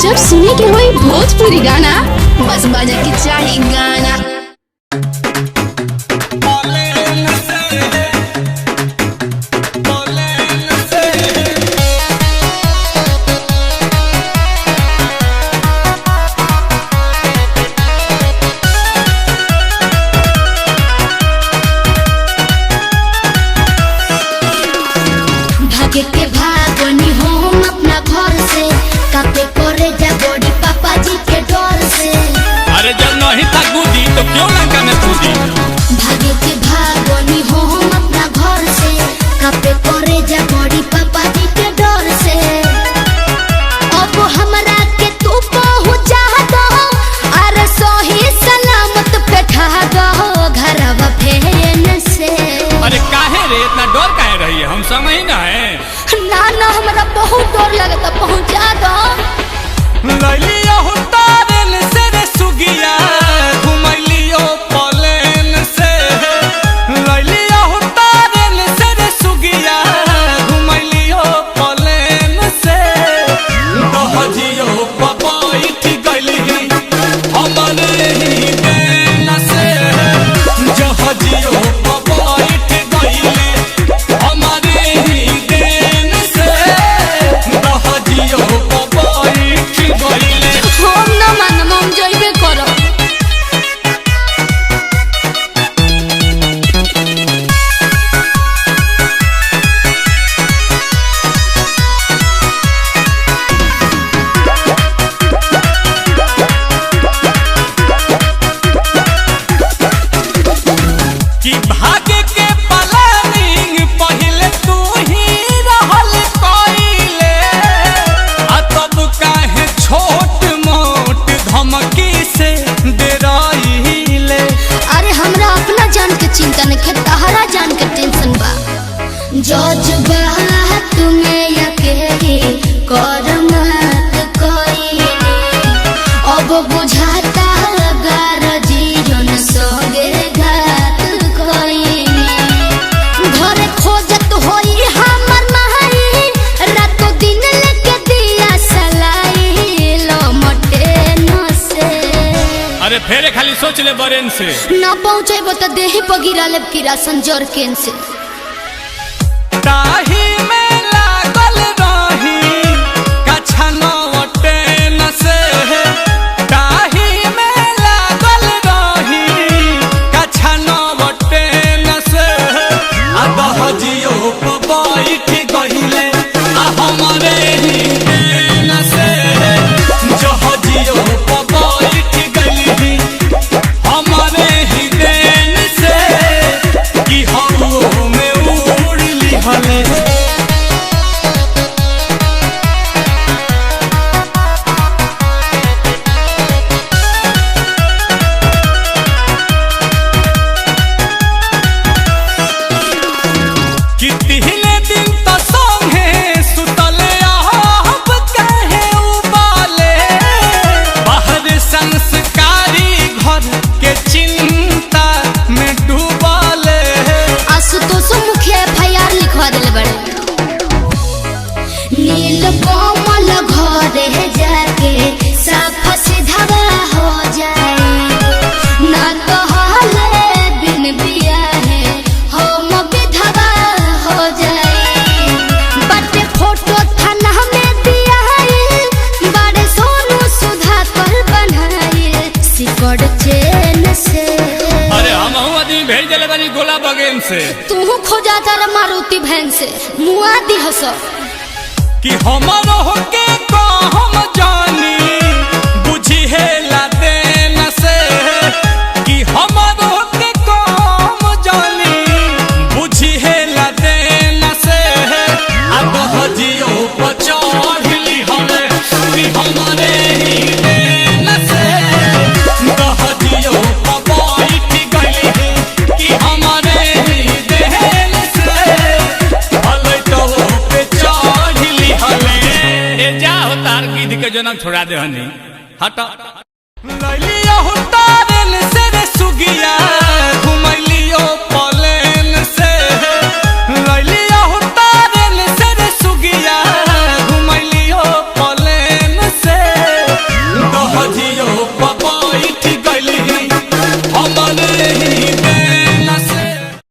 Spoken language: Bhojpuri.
जब सुने के होई भोजपुरी गाना बस बजे के चाही गाना। भागे के भागनी हम अपना घर से, कापे करे जा बड़ी पापा जी के डर से। अरे जब नहीं था कूदी तो क्यों लंका में कूदी। भागे के भागनी हम अपना घर से, कापे करे जा बड़ी पापा जी के डर से। अब हमरा के तू पहुंचा दो, अरे सही सलामत बैठा दो घरवा फेन से। अरे काहे रे इतना डर काहे रही है, हम समझ ना है। ना हमरा बहुत डर लगता, पहुंचा दो। लैलियो तारेन से रे सुगिया, घुमैलियो पलेन से। लैलियो तारेन से रे सुगिया, घुमैलियो पलेन से। दहजियो पपैठ गइली हमरे ही देन से। जहजियो पपैठ गइली हमरे ही देन से। दहजियो पपैठ गइली। हम ना मानम, हम जइबे करब। कि भागे के प्लानिंग पहिले तू ही रहल कइले। आ तब काहे छोट मोट धमकी से डराइले। अरे हमरा अपना जान के चिंता नहीं, तहरा जान के टेंशन बा। जज्बा तुम्हें अकेले कर मत कोई, अब बुझाता गर जीवन सोगे घात कोई। घर खोजत होई हमर माई, रातों दिन लेके दिया सलाई लमटे न से। अरे फेरे खाली सोच ले बरेन से। ना पहुँचेबो तो देही पर गिरा लेब किरासन जरकेन से। ताही में लागल रही कछा नवटे न से। ताही में लागल रही कछा नवटे न से। आ दहजियो पपैठ गइले आ हमरे ही देन से। जहजियो पपैठ गइली हमरे ही देन से। कि हवा में उड़ली हले। कि तिहने दिन तो संगे सुतले अब कहे उबाले। बाहर संस्कारी घर के चिंता में डूबाले। आशुतोष मुखिया FIR लिखवा दिले बड़े। नील कोमल घरे जाके साफ सीधा हो जाए, ना कहले बिन बियाहे हम विधवा हो जाए। बटे फोटो थाना में दिया है, बड़े सोनू सुधा कर बनाए सिकड़ चेन से। अरे हम आदमी भेज दिले बानी गोला बगेन से। तू खोजा तारा मारुति भैन से मुआ दी हस। कि हमर होके हम जानी बुझी है लादेन से। कि हमर होके हम जानी बुझी है लादेन से। आ दहजियो पचढ़ली हमे कि हमरे ही देन से। दहजियो पपैठ गइली कि हमरे ही देन से। हलै तो पे चढ़ली हले। ए जा हो तार गिद्ध के जनम छोड़ा दे हनी हट। लैलियो तारेन से रे सुगिया, घुमैलियो पलेन से। लैलियो तारेन से रे सुगिया, घुमैलियो पलेन से। नहीं